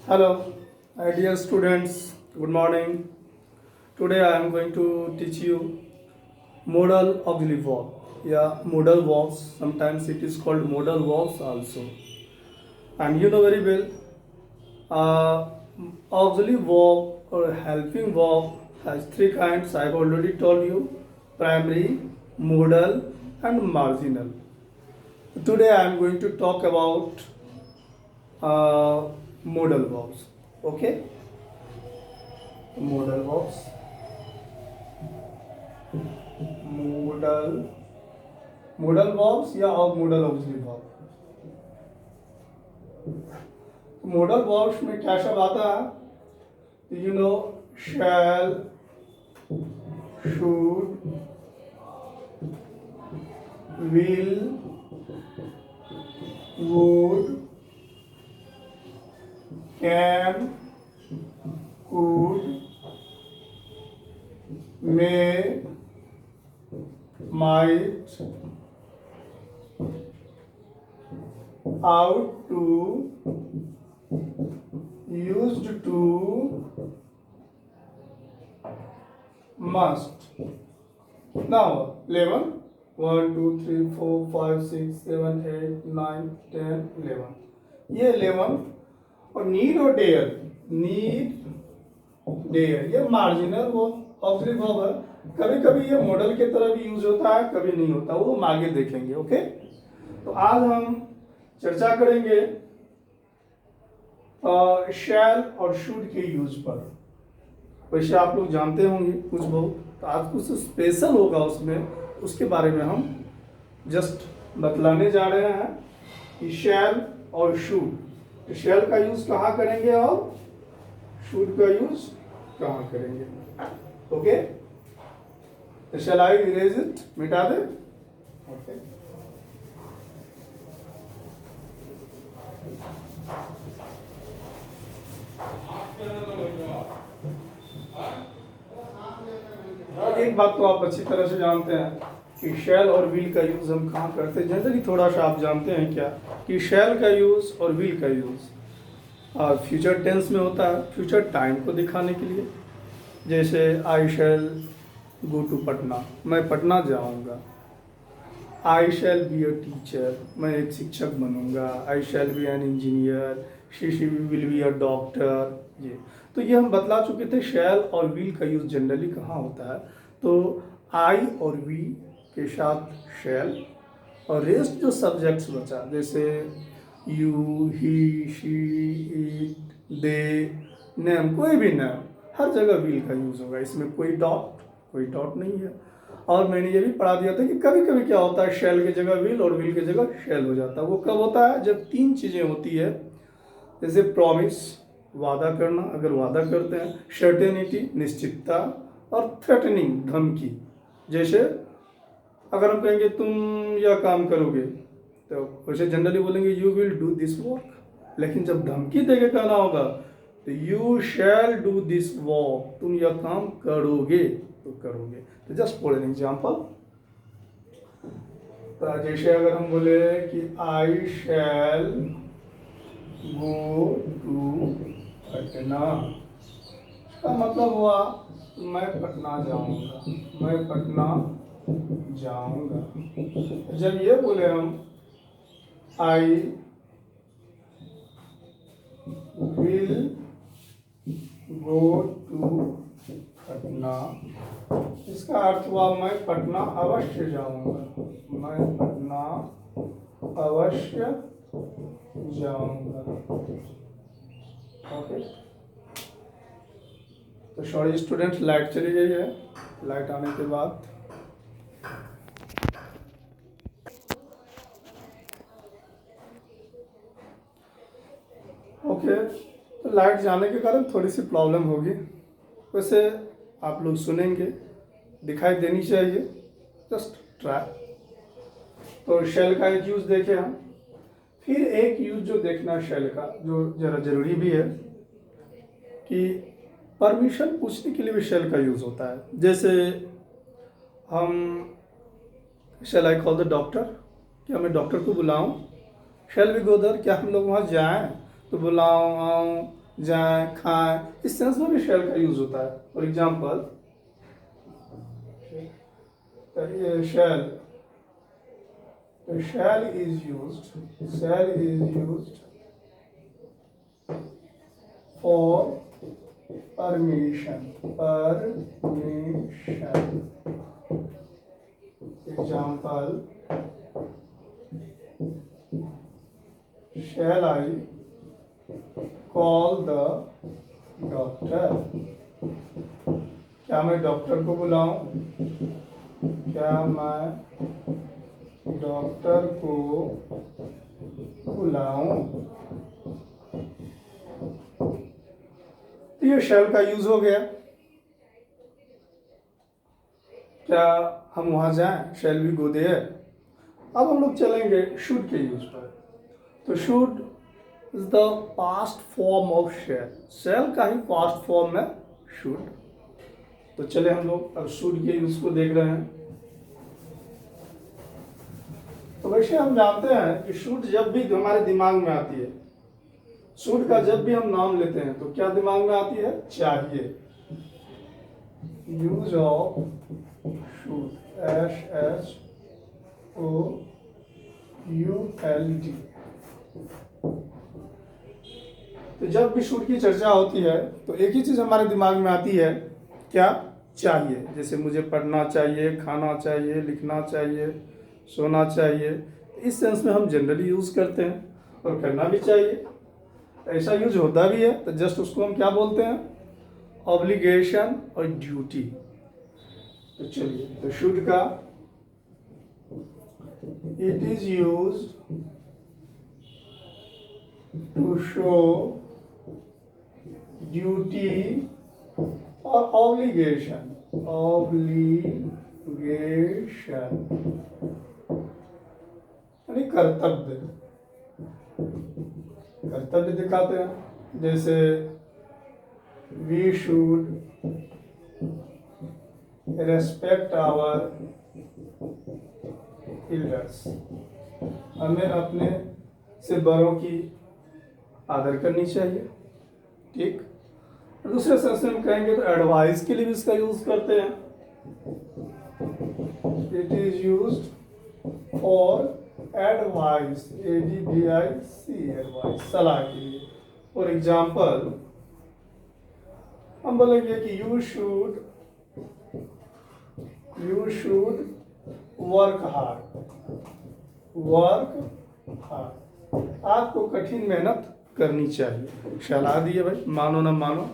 Hello, dear students. Good morning. Today I am going to teach you modal auxiliary verb. Yeah, modal verbs. Sometimes it is called modal verbs also. And you know very well, auxiliary verb or helping verb has three kinds. I have already told you: primary, modal, and marginal. Today I am going to talk about modal verbs. Okay, modal verbs. modal modal verbs या और modal auxiliary verb. modal verbs में क्या सब आता है? You know, shall, should, will, would, can, could, may, might, out to, used to, must. Now 11, 1 2 3 4 5 6 7 8 9 10 11. ये 11 और need और डेयर, नीड डेयर ये मार्जिनल वो ऑक्सिलरी वर्ब है. कभी कभी ये मॉडल के तरह भी यूज होता है, कभी नहीं होता, वो हम आगे देखेंगे. ओके, तो आज हम चर्चा करेंगे शैल और शुड के यूज पर. वैसे आप लोग जानते होंगे कुछ बहुत, तो आज कुछ स्पेशल होगा उसमें, उसके बारे में हम जस्ट बतलाने जा रहे हैं कि शैल और शुड. शैल का यूज कहाँ करेंगे और शुड का यूज कहाँ करेंगे. ओके, तो शैल आई इरेज इट, मिटा दे. ओके, एक बात तो आप अच्छी तरह से जानते हैं कि शैल और विल का यूज हम कहाँ करते हैं. जनरली थोड़ा सा आप जानते हैं क्या कि शैल का यूज और विल का यूज फ्यूचर टेंस में होता है, फ्यूचर टाइम को दिखाने के लिए. जैसे आई शैल गो टू पटना, मैं पटना जाऊंगा. आई शैल बी अ टीचर, मैं एक शिक्षक बनूंगा. I shall be an engineer, she will be a doctor. ये तो ये हम बतला चुके थे. शैल और विल का यूज जनरली कहाँ होता है, तो आई और वी के साथ शैल, और रेस्ट जो सब्जेक्ट्स बचा जैसे you, he, she, it, they, name, कोई भी नेम, हर जगह विल का यूज होगा. इसमें कोई डॉट नहीं है. और मैंने ये भी पढ़ा दिया था कि कभी कभी क्या होता है, शैल की जगह विल और विल की जगह शैल हो जाता है. वो कब होता है, जब तीन चीज़ें होती है. जैसे प्रॉमिस, वादा करना, अगर वादा करते हैं. सर्टेनिटी, निश्चितता. और थ्रेटनिंग, धमकी. जैसे अगर हम कहेंगे तुम यह काम करोगे, तो वैसे जनरली बोलेंगे you will do this work. लेकिन जब धमकी देके कहना होगा तो you shall do this work, तुम यह काम करोगे तो करोगे. तो जस्ट फॉर एन एग्जाम्पल, तो जैसे अगर हम बोले कि आई शैल गो टू पटना, इसका मतलब हुआ मैं पटना जाऊंगा, मैं पटना जाऊंगा. जब ये बोले हम I will go to Patna, इसका अर्थ हुआ मैं पटना अवश्य जाऊंगा, मैं पटना अवश्य जाऊंगा. ओके, तो सॉरी स्टूडेंट, लाइट चली गई है. लाइट आने के बाद ओके, तो लाइट जाने के कारण थोड़ी सी प्रॉब्लम होगी. वैसे आप लोग सुनेंगे, दिखाई देनी चाहिए, जस्ट ट्राई. तो शेल का एक यूज देखे हम. फिर एक यूज जो देखना शेल का, जो जरा जरूरी भी है, कि परमिशन पूछने के लिए भी शेल का यूज होता है. जैसे हम shall I call the doctor, क्या मैं डॉक्टर को बुलाऊं. शेल वी गो देयर, क्या हम लोग वहाँ जाएं, तो बुलाऊं, आऊँ, जाएं, खाएं, इस सेंस में भी शैल का यूज होता है। For example shall, shall is used for permission. Example, shall I call the doctor? क्या मैं डॉक्टर को बुलाऊं? क्या मैं डॉक्टर को बुलाऊं? तो ये शैल का यूज हो गया। क्या हम वहां जाएं? Shall we go there. अब हम लोग चलेंगे शुड के यूज पर। तो should is the past form of shall. Shall का ही पास्ट फॉर्म है शुड। तो चले हम लोग अब शुड के यूज को देख रहे हैं। तो वैसे हम जानते हैं कि शुड जब भी हमारे दिमाग में आती है, शुड का जब भी हम नाम लेते हैं तो क्या दिमाग में आती है? चाहिए। Use of should, SHOULD। तो जब भी शुड की चर्चा होती है तो एक ही चीज हमारे दिमाग में आती है, क्या? चाहिए। जैसे मुझे पढ़ना चाहिए, खाना चाहिए, लिखना चाहिए, सोना चाहिए। इस सेंस में हम जनरली यूज करते हैं और करना भी चाहिए। ऐसा यूज होता भी है तो जस्ट उसको हम क्या बोलते हैं? ऑब्लिगेशन और ड्यूटी। तो चलिए, तो शुड का it is used to show duty और ऑब्लिगेशन यानी कर्तव्य दिखाते हैं। जैसे we should respect our elders. हमें अपने से बड़ों की आदर करनी चाहिए। ठीक। दूसरे सेंस में हम कहेंगे तो एडवाइस के लिए भी इसका यूज करते हैं। It is used for advice, ADVIC, advice, सलाह के लिए। फॉर एग्जाम्पल हम बोलेंगे कि यू शुड वर्क हार्ड। आपको कठिन मेहनत करनी चाहिए। सलाह दी है भाई, मानो ना मानो।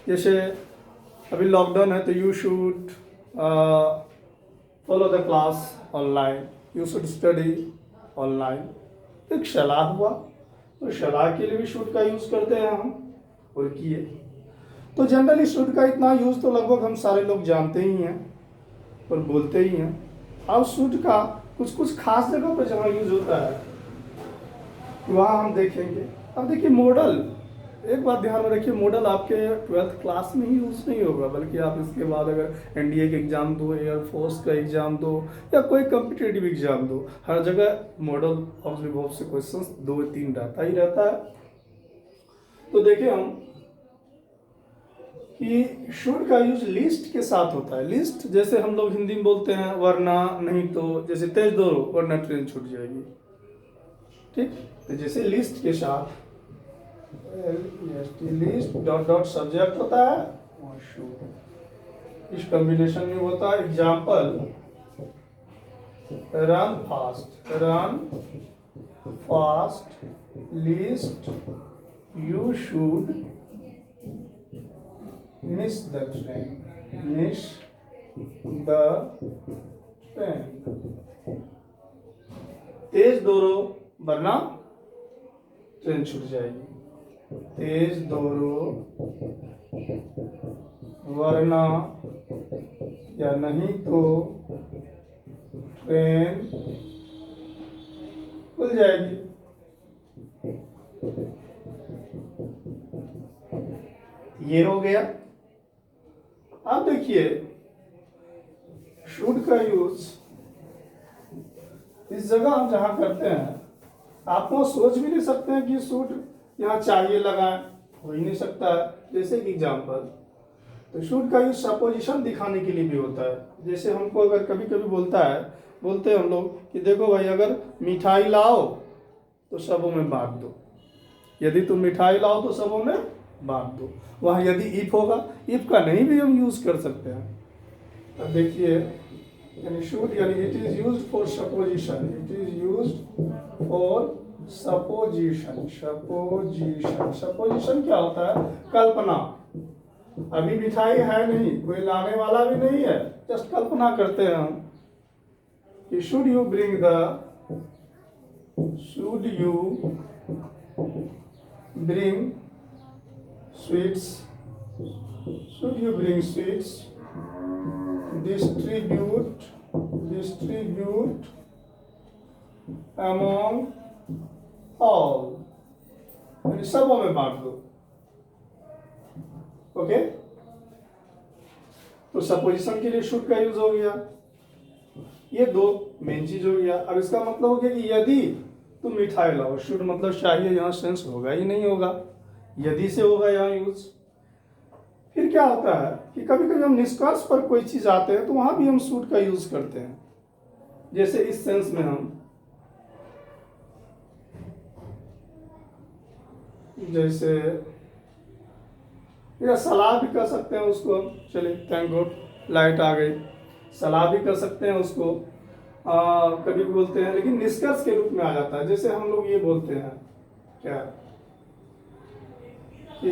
जैसे अभी लॉकडाउन है तो you should follow the class online, you should study online. एक सलाह हुआ, तो सलाह के लिए भी शुड का यूज करते हैं हम, और किए। तो जनरली शुड का इतना यूज तो लगभग हम सारे लोग जानते ही हैं और बोलते ही हैं। अब शुड का कुछ कुछ खास जगह पर जहाँ यूज होता है वहाँ हम देखेंगे। अब देखिए मॉडल, एक बात ध्यान में रखिए, मॉडल आपके 12th क्लास में ही यूज नहीं होगा, बल्कि आप इसके बाद अगर NDA का एग्जाम दो, एयरफोर्स का एग्जाम दो, या कोई कम्पिटेटिव एग्जाम दो, हर जगह मॉडल ऑब्जेक्टिव से क्वेश्चन 2-3 रहता ही रहता है। तो देखिए हम कि शुड का यूज लिस्ट के साथ होता है। लिस्ट जैसे हम लोग हिंदी में बोलते हैं वरना, नहीं तो, जैसे तेज दौड़ो वरना ट्रेन छूट जाएगी। ठीक। तो जैसे लिस्ट के साथ लिस्ट डॉट डॉट सब्जेक्ट होता है, शुड इस कॉम्बिनेशन में होता है। Example, run fast lest you should miss the train. तेज दौड़ो वरना ट्रेन छूट जाएगी। तेज दौड़ो वरना या नहीं तो ट्रेन खुल जाएगी। ये हो गया। अब देखिए शुड का यूज इस जगह हम जहां करते हैं, आप वो सोच भी नहीं सकते हैं कि शुड यहाँ चाहिए लगाएं, हो ही नहीं सकता है। जैसे कि एग्जाम्पल, तो शुड का यूज सपोजिशन दिखाने के लिए भी होता है। जैसे हमको अगर कभी कभी बोलते हैं हम लोग कि देखो भाई, अगर मिठाई लाओ तो सबों में बांट दो, यदि तुम मिठाई लाओ तो सबों में बांट दो। वहाँ यदि इफ होगा, इफ का नहीं भी हम यूज कर सकते हैं। अब देखिए, यानी शुड यानी it is used for supposition, it is used for supposition. Supposition क्या होता है? कल्पना। अभी मिठाई है नहीं, कोई लाने वाला भी नहीं है, जस्ट कल्पना करते हैं हम कि should you bring sweets, should you bring sweets, distribute among all, यानी सबों में बांट दो। ओके, तो सपोजिशन के लिए शुड का यूज हो गया। ये दो मेन चीज हो गया। अब इसका मतलब हो गया कि यदि तुम मिठाई लाओ, शुड मतलब चाहिए, यहाँ सेंस होगा ही नहीं होगा, यदि से होगा यहाँ यूज। फिर क्या होता है कि कभी कभी हम निष्कर्ष पर कोई चीज आते हैं तो वहां भी हम शुड का यूज करते हैं। जैसे इस सेंस में हम, जैसे या सलाह भी कर सकते हैं उसको हम, चलिए थैंक गॉड लाइट आ गई, सलाह भी कर सकते हैं उसको, कभी भी बोलते हैं, लेकिन निष्कर्ष के रूप में आ जाता है। जैसे हम लोग ये बोलते हैं क्या कि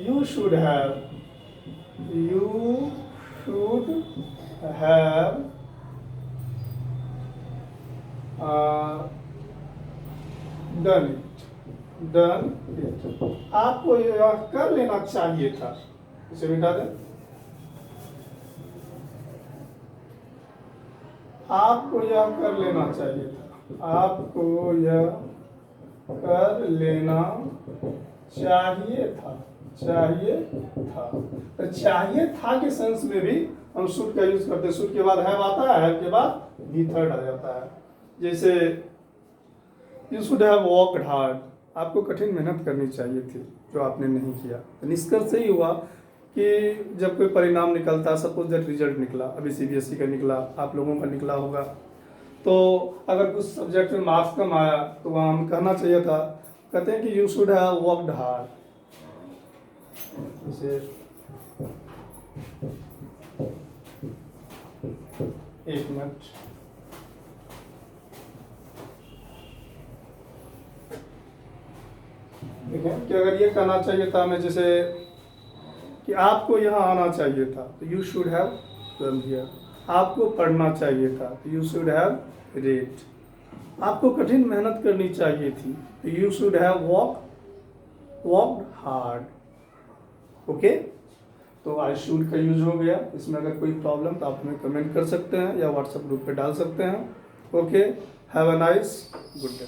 you should have done it, आपको यह कर लेना चाहिए था। इसे मिटा दें, आपको यह कर लेना चाहिए था, आपको यह कर लेना चाहिए था, तो चाहिए था के सेंस में भी हम शुड का यूज करते हैं। शुड के बाद हैव आता है, हैव के बाद बी थर्ड आ जाता है। जैसे you should have worked hard, आपको कठिन मेहनत करनी चाहिए थी जो आपने नहीं किया। तो निष्कर्ष यही हुआ कि जब कोई परिणाम निकलता, सपोज दैट रिजल्ट निकला, अभी सीबीएसई का निकला, आप लोगों का निकला होगा, तो अगर कुछ सब्जेक्ट में मार्क्स कम आया तो वहाँ हम कहना चाहिए था, कहते हैं कि you should have worked hard. जैसे एक मिनट, ठीक है, कि अगर ये कहना चाहिए था हमें, जैसे कि आपको यहाँ आना चाहिए था तो you should have come here, आपको पढ़ना चाहिए था तो यू शुड हैव रेड, आपको कठिन मेहनत करनी चाहिए थी तो you should have worked hard. Okay, तो आई शुड का यूज हो गया। इसमें अगर कोई प्रॉब्लम तो आप हमें कमेंट कर सकते हैं या व्हाट्सएप ग्रुप पे डाल सकते हैं। Okay, have a nice good day.